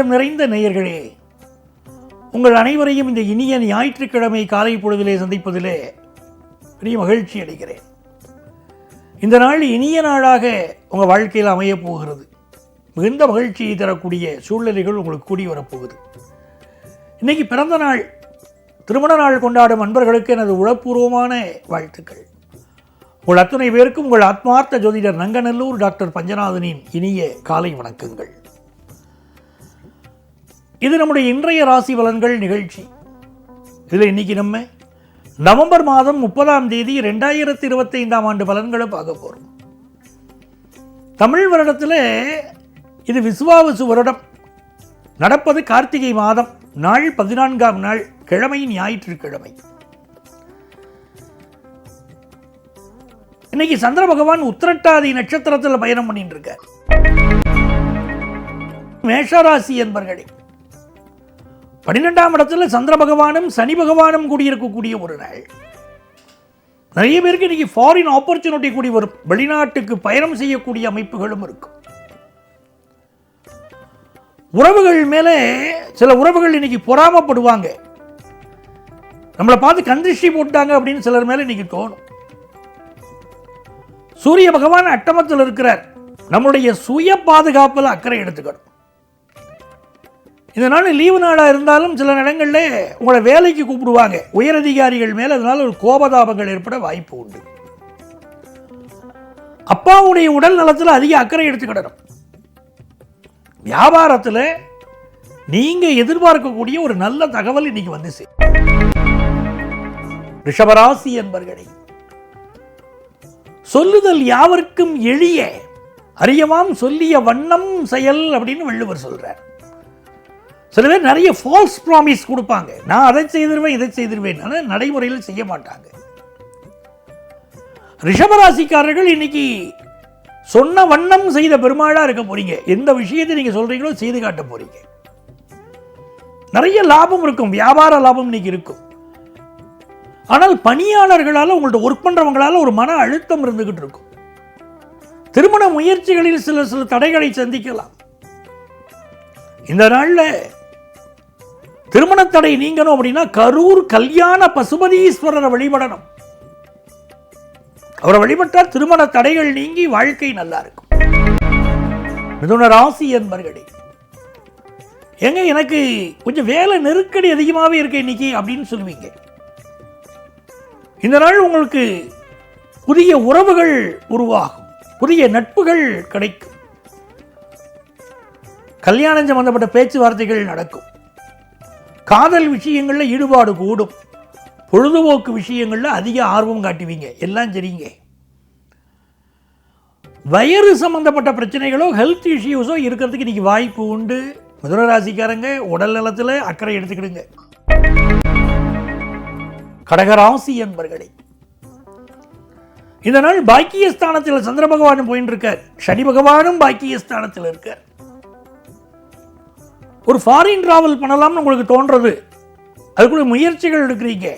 நெஞ்சம் நிறைந்த நேயர்களே, உங்கள் அனைவரையும் இந்த இனிய ஞாயிற்றுக்கிழமை காலை பொழுதிலே சந்திப்பதிலே பெரிய மகிழ்ச்சி அடைகிறேன். இந்த நாள் இனிய நாளாக உங்கள் வாழ்க்கையில் அமையப் போகிறது. மிகுந்த மகிழ்ச்சியை தரக்கூடிய சூழ்நிலைகள் உங்களுக்கு கூடி வரப்போகுது. இன்றைக்கி பிறந்த நாள், திருமண நாள் கொண்டாடும் அன்பர்களுக்கு எனது உளப்பூர்வமான வாழ்த்துக்கள். உங்கள் அத்தனை பேருக்கும் உங்கள் ஆத்மார்த்த ஜோதிடர் நங்கநல்லூர் டாக்டர் பஞ்சநாதனின் இனிய காலை வணக்கங்கள். இது நம்முடைய இன்றைய ராசி பலன்கள் நிகழ்ச்சி. இதில் இன்னைக்கு நம்ம நவம்பர் மாதம் 30ஆம் தேதி 2025ஆம் ஆண்டு பலன்களை பார்க்க போகிறோம். தமிழ் வருடத்தில் இது விசுவாவசு வருடம். நடப்பது கார்த்திகை மாதம். நாள் 14ஆம் நாள், கிழமை ஞாயிற்றுக்கிழமை. இன்னைக்கு சந்திர பகவான் உத்திரட்டாதி நட்சத்திரத்தில் பயணம் பண்ணிட்டு இருக்கார். மேஷராசி என்பர்களே, 12ஆம் இடத்துல சந்திர பகவானும் சனி பகவானும் கூடியிருக்கக்கூடிய ஒரு நாள். நிறைய பேருக்கு இன்னைக்கு ஃபாரின் ஆப்பர்ச்சுனிட்டி கூடி வரும். வெளிநாட்டுக்கு பயணம் செய்யக்கூடிய அமைப்புகளும் இருக்கும். உறவுகள் மேலே சில உறவுகள் இன்னைக்கு பொறாமப்படுவாங்க. நம்மளை பார்த்து கந்திஷ்டி போட்டாங்க அப்படின்னு சிலர் மேலே இன்னைக்கு தோணும். சூரிய பகவான் அட்டமத்தில் இருக்கிறார். நம்முடைய சுய பாதுகாப்பில் அக்கறை எடுத்துக்கணும். இந்த நாள் லீவு நாளாக இருந்தாலும் சில இடங்களில் உங்களை வேலைக்கு கூப்பிடுவாங்க உயரதிகாரிகள் மேலே. அதனால் ஒரு கோபதாபங்கள் ஏற்பட வாய்ப்பு உண்டு. அப்பாவுடைய உடல் நலத்தில் அதிக அக்கறை எடுத்துக்கிடணும். வியாபாரத்தில் நீங்கள் எதிர்பார்க்கக்கூடிய ஒரு நல்ல தகவல் இன்னைக்கு வந்து சேரும். ரிஷபராசி என்பர்களே, சொல்லுதல் யாவர்க்கும் எளிய, அறியவாம் சொல்லிய வண்ணம் செயல் அப்படின்னு வள்ளுவர் சொல்றார். சில பேர் நிறைய ஃபால்ஸ் ப்ராமிஸ் கொடுப்பாங்க. நான் அதை செய்திருவேன், இதை செய்திருவேன், ஆனால் நடைமுறையில் செய்ய மாட்டாங்க. ரிஷபராசிக்காரர்கள் இன்னைக்கு சொன்ன வண்ணம் செய்த பெருமாளா இருக்க போறீங்க. எந்த விஷயத்தை நீங்க சொல்றீங்களோ செய்து காட்ட போறீங்க. நிறைய லாபம் இருக்கும், வியாபார லாபம் இன்னைக்கு இருக்கும். ஆனால் பணியாளர்களால், உங்கள்ட்ட ஒர்க் பண்றவங்களால ஒரு மன அழுத்தம் இருந்துகிட்டு இருக்கும். திருமண முயற்சிகளில் சில சில தடைகளை சந்திக்கலாம். இந்த நாள்ல திருமண தடை நீங்கணும் அப்படின்னா கரூர் கல்யாண பசுபதீஸ்வரரை வழிபடணும். அவரை வழிபட்டால் திருமண தடைகள் நீங்கி வாழ்க்கை நல்லா இருக்கும். மிதுன ராசி என்பர்களே, எங்க எனக்கு கொஞ்சம் வேலை நெருக்கடி அதிகமாகவே இருக்கு இன்னைக்கு அப்படின்னு சொல்லுவீங்க. இந்த நாள் உங்களுக்கு புதிய உறவுகள் உருவாகும், புதிய நட்புகள் கிடைக்கும், கல்யாணம் சம்பந்தப்பட்ட பேச்சுவார்த்தைகள் நடக்கும், காதல் விஷயங்களில் ஈடுபாடு கூடும், பொழுதுபோக்கு விஷயங்களில் அதிக ஆர்வம் காட்டுவீங்க. எல்லாம் சரிங்க. வயிறு சம்பந்தப்பட்ட பிரச்சனைகளோ ஹெல்த் இஷ்யூஸோ இருக்கிறதுக்கு இன்னைக்கு வாய்ப்பு உண்டு. மிதுன ராசிக்காரங்க உடல் நலத்தில் அக்கறை எடுத்துக்கிடுங்க. கடகராசி என்பர்களே, இந்த நாள் பாக்கியஸ்தானத்தில் சந்திர பகவானும் போயிட்டு இருக்கார். சனி பகவானும் பாக்கியஸ்தானத்தில் இருக்கார். ஒரு ஃபாரின் டிராவல் பண்ணலாம்னு உங்களுக்கு தோன்றது. அதுக்குள்ள முயற்சிகள் எடுக்கிறீங்க.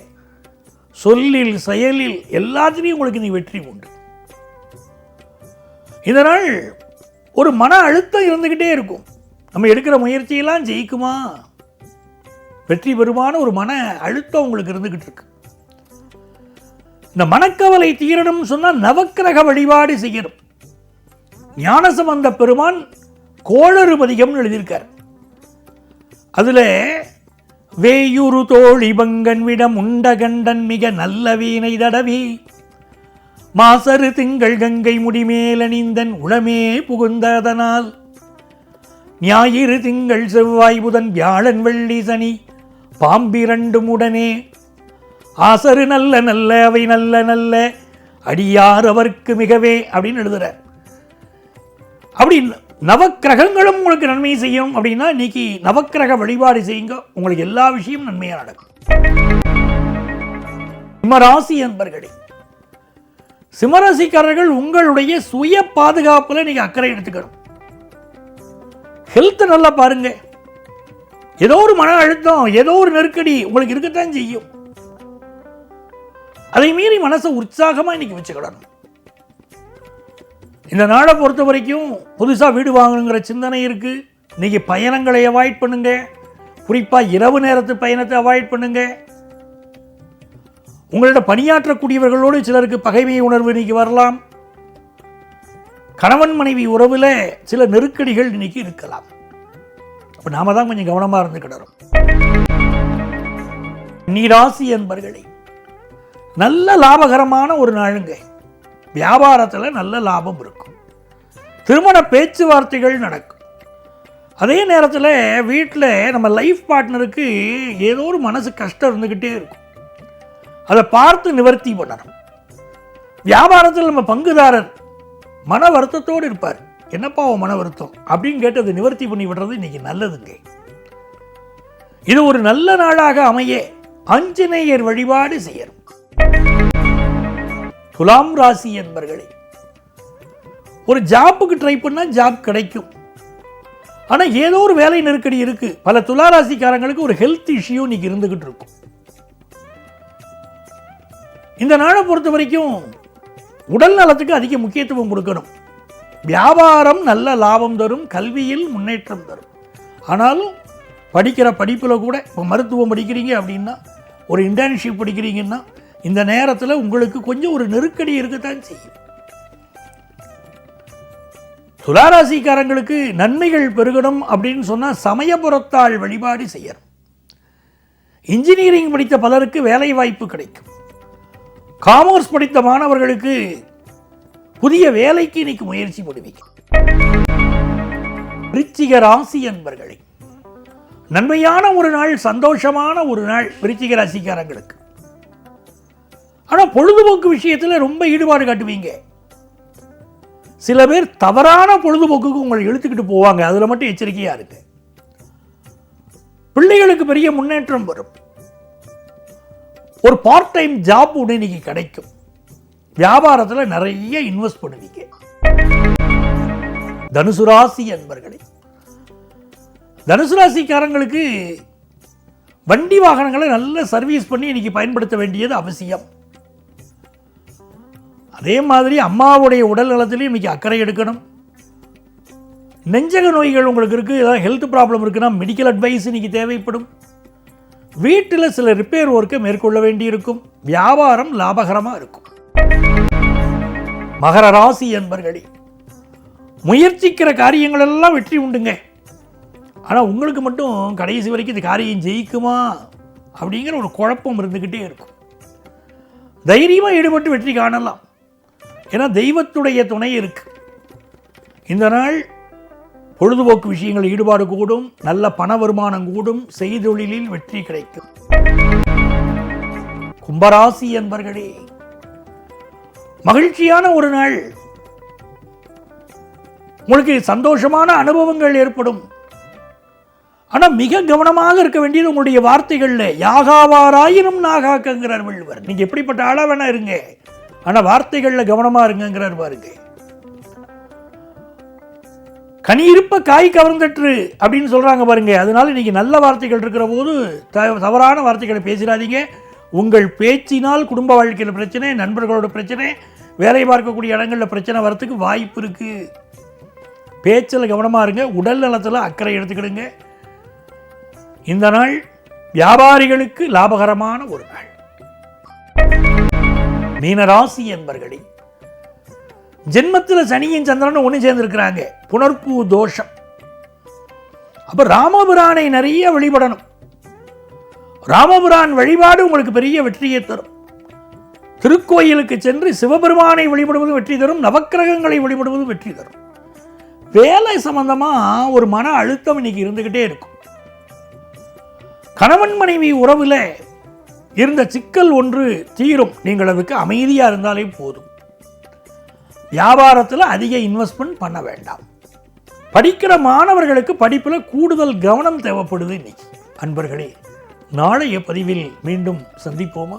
சொல்லில் செயலில் எல்லாத்திலையும் உங்களுக்கு நீ வெற்றி உண்டு. இந்த நாள் ஒரு மன அழுத்தம் இருந்துகிட்டே இருக்கும். நம்ம எடுக்கிற முயற்சியெல்லாம் ஜெயிக்குமா, வெற்றி பெறுமான ஒரு மன அழுத்தம் உங்களுக்கு இருந்துகிட்டு இருக்கு. இந்த மனக்கவலை தீரணும் சொன்னால் நவக்கிரக வழிபாடு செய்யணும். ஞானசம்பந்த பெருமான் கோளறு பதிகம் எழுதியிருக்கார். அதுல வேயுரு தோழி பங்கன் விடம் உண்டகண்டன் மிக நல்ல வீணை தடவி மாசரு திங்கள் கங்கை முடிமேலணிந்தன் உளமே புகுந்ததனால் ஞாயிறு திங்கள் செவ்வாய் புதன் வியாழன் வெள்ளி சனி பாம்பிரண்டும் உடனே ஆசரு நல்ல நல்ல அவை நல்ல நல்ல அடியார் அவர்க்கு மிகவே அப்படின்னு எழுதுறார். அப்படி நவக்கிரகங்களும் உங்களுக்கு நன்மை செய்யும் அப்படின்னா இன்னைக்கு நவக்கிரக வழிபாடு செய்யுங்க. உங்களுக்கு எல்லா விஷயமும் நன்மையா நடக்கும். சிம்மராசி என்பர்களே, சிம்மராசிக்காரர்கள் உங்களுடைய சுய பாதுகாப்புல நீங்க அக்கறை எடுத்துக்கணும். ஹெல்த் நல்லா பாருங்க. ஏதோ ஒரு மன அழுத்தம், ஏதோ ஒரு நெருக்கடி உங்களுக்கு இருக்கத்தான் செய்யும். அதை மீறி மனசை உற்சாகமா இன்னைக்கு வச்சுக்கிடணும். இந்த நாளை பொறுத்த வரைக்கும் புதுசாக வீடு வாங்கணுங்கிற சிந்தனை இருக்குது. இன்னைக்கு பயணங்களை அவாய்ட் பண்ணுங்க. குறிப்பாக இரவு நேரத்து பயணத்தை அவாய்ட் பண்ணுங்க. உங்களோட பணியாற்றக்கூடியவர்களோடு சிலருக்கு பகைமை உணர்வு இன்னைக்கு வரலாம். கணவன் மனைவி உறவில் சில நெருக்கடிகள் இன்னைக்கு இருக்கலாம். அப்போ நாம தான் கொஞ்சம் கவனமாக இருந்துக்கிடறோம். நீராசி என்பர்களே, நல்ல லாபகரமான ஒரு நாளுங்க. வியாபாரத்தில் நல்ல லாபம் இருக்கும். திருமண பேச்சுவார்த்தைகள் நடக்கும். அதே நேரத்தில் வீட்டில் நம்ம லைஃப் பார்ட்னருக்கு ஏதோ ஒரு மனசு கஷ்டம் இருந்துக்கிட்டே இருக்கும். அதை பார்த்து நிவர்த்தி பண்ணணும். வியாபாரத்தில் நம்ம பங்குதாரர் மன வருத்தத்தோடு இருப்பார். என்னப்பா மன வருத்தம் அப்படின்னு கேட்டு அதை நிவர்த்தி பண்ணி விடுறது இன்னைக்கு நல்லதுங்க. இது ஒரு நல்ல நாளாக அமைய ஆஞ்சநேயர் வழிபாடு செய்யணும். துலாம் ராசி என்பர்களே, ஒரு ஜாப்புக்கு ட்ரை பண்ணா ஜாப் கிடைக்கும். ஆனா ஏதோ ஒரு வேலை நெருக்கடி இருக்கு. பல துளாராசிக்காரங்களுக்கு ஒரு ஹெல்த் இஷ்யூ இன்னைக்கு இருந்துகிட்டு இருக்கும். இந்த நாளை பொறுத்த வரைக்கும் உடல் நலத்துக்கு அதிக முக்கியத்துவம் கொடுக்கணும். வியாபாரம் நல்ல லாபம் தரும், கல்வியில் முன்னேற்றம் தரும். ஆனாலும் படிக்கிற படிப்பில் கூட இப்போ மருத்துவம் படிக்கிறீங்க அப்படின்னா, ஒரு இன்டர்ன்ஷிப் படிக்கிறீங்கன்னா, இந்த நேரத்தில் உங்களுக்கு கொஞ்சம் ஒரு நெருக்கடி இருக்கத்தான் செய்யும். துளாராசிக்காரங்களுக்கு நன்மைகள் பெருகணும் அப்படின்னு சொன்னால் சமயபுரத்தாள் வழிபாடு செய்யணும். இன்ஜினியரிங் படித்த பலருக்கு வேலை வாய்ப்பு கிடைக்கும். காமர்ஸ் படித்த மாணவர்களுக்கு புதிய வேலைக்கு இன்னைக்கு முயற்சி பண்ணுவீங்க. விருச்சிக ராசி என்பர்களே, நன்மையான ஒரு நாள், சந்தோஷமான ஒரு நாள் விருச்சிக ராசிக்காரங்களுக்கு. ஆனால் பொழுதுபோக்கு விஷயத்தில் ரொம்ப ஈடுபாடு காட்டுவீங்க. சில பேர் தவறான பொழுதுபோக்குக்கு உங்களை இழுத்துக்கிட்டு போவாங்க. அதில் மட்டும் எச்சரிக்கையாக இருக்கு. பிள்ளைகளுக்கு பெரிய முன்னேற்றம் வரும். ஒரு பார்ட் டைம் ஜாப் ஒன்று இன்னைக்கு கிடைக்கும். வியாபாரத்தில் நிறைய இன்வெஸ்ட் பண்ணுவீங்க. தனுசு ராசி என்பர்களே, தனுசு ராசிக்காரங்களுக்கு வண்டி வாகனங்களை நல்ல சர்வீஸ் பண்ணி இன்னைக்கு பயன்படுத்த வேண்டியது அவசியம். அதே மாதிரி அம்மாவுடைய உடல் நலத்திலையும் இன்னைக்கு அக்கறை எடுக்கணும். நெஞ்சக நோய்கள் உங்களுக்கு இருக்கு, ஏதாவது ஹெல்த் ப்ராப்ளம் இருக்குன்னா மெடிக்கல் அட்வைஸ் இன்னைக்கு தேவைப்படும். வீட்டில் சில ரிப்பேர் ஒர்க்கை மேற்கொள்ள வேண்டியிருக்கும். வியாபாரம் லாபகரமாக இருக்கும். மகர ராசி என்பர்களே, முயற்சிக்கிற காரியங்கள் எல்லாம் வெற்றி உண்டுங்க. ஆனால் உங்களுக்கு மட்டும் கடைசி வரைக்கும் இந்த காரியம் ஜெயிக்குமா அப்படிங்கிற ஒரு குழப்பம் இருந்துக்கிட்டே இருக்கும். தைரியமாக ஈடுபட்டு வெற்றி காணலாம். ஏன்னா தெய்வத்துடைய துணை இருக்கு. இந்த நாள் பொழுதுபோக்கு விஷயங்கள் ஈடுபாடு கூடும். நல்ல பண வருமானம் கூடும். செய்தொழிலில் வெற்றி கிடைக்கும். கும்பராசி என்பர்களே, மகிழ்ச்சியான ஒரு நாள். உங்களுக்கு சந்தோஷமான அனுபவங்கள் ஏற்படும். ஆனால் மிக கவனமாக இருக்க வேண்டியது உங்களுடைய வார்த்தைகள்ல. யாகாவாராயினும் நாகாக்கங்கிறார் வள்ளுவர். நீங்க எப்படிப்பட்ட ஆளா வேணா இருங்க, ஆனால் வார்த்தைகள்ல கவனமா இருங்கிறார் பாருங்க. கனி இருப்ப காய் கவர்ந்தற்று அப்படின்னு சொல்றாங்க பாருங்க. அதனால இன்னைக்கு நல்ல வார்த்தைகள் இருக்கிற போது தவறான வார்த்தைகளை பேசிடாதீங்க. உங்கள் பேச்சினால் குடும்ப வாழ்க்கையில் பிரச்சனை, நண்பர்களோட பிரச்சனை, வேலை பார்க்கக்கூடிய இடங்களில் பிரச்சனை வரத்துக்கு வாய்ப்பு இருக்கு. பேச்சில் கவனமாக இருங்க. உடல் நலத்தில் அக்கறை எடுத்துக்கிடுங்க. இந்த நாள் வியாபாரிகளுக்கு லாபகரமான ஒரு நாள். மீனராசி என்பர்களே, ஜென்மத்தில் சனியின் சந்திரன் ஒன்று சேர்ந்திருக்கிறாங்க. புனர்பூ தோஷம். அப்ப ராமபிரானை நிறைய வழிபடணும். ராமபிரான் வழிபாடு உங்களுக்கு பெரிய வெற்றியை தரும். திருக்கோயிலுக்கு சென்று சிவபெருமானை வழிபடுவது வெற்றி தரும். நவக்கிரகங்களை வழிபடுவது வெற்றி தரும். வேலை சம்பந்தமா ஒரு மன அழுத்தம் இன்னைக்கு இருந்துகிட்டே இருக்கும். கணவன் மனைவி உறவுல இருந்த சிக்கல் ஒன்று தீரும். நீங்கள் அதுக்கு அமைதியா இருந்தாலே போதும். வியாபாரத்தில் அதிக இன்வெஸ்ட்மெண்ட் பண்ண வேண்டாம். படிக்கிற மாணவர்களுக்கு படிப்பில் கூடுதல் கவனம் தேவைப்படுது இன்னைக்கு. அன்பர்களே, நாளைய பதிவில் மீண்டும் சந்திப்போமா?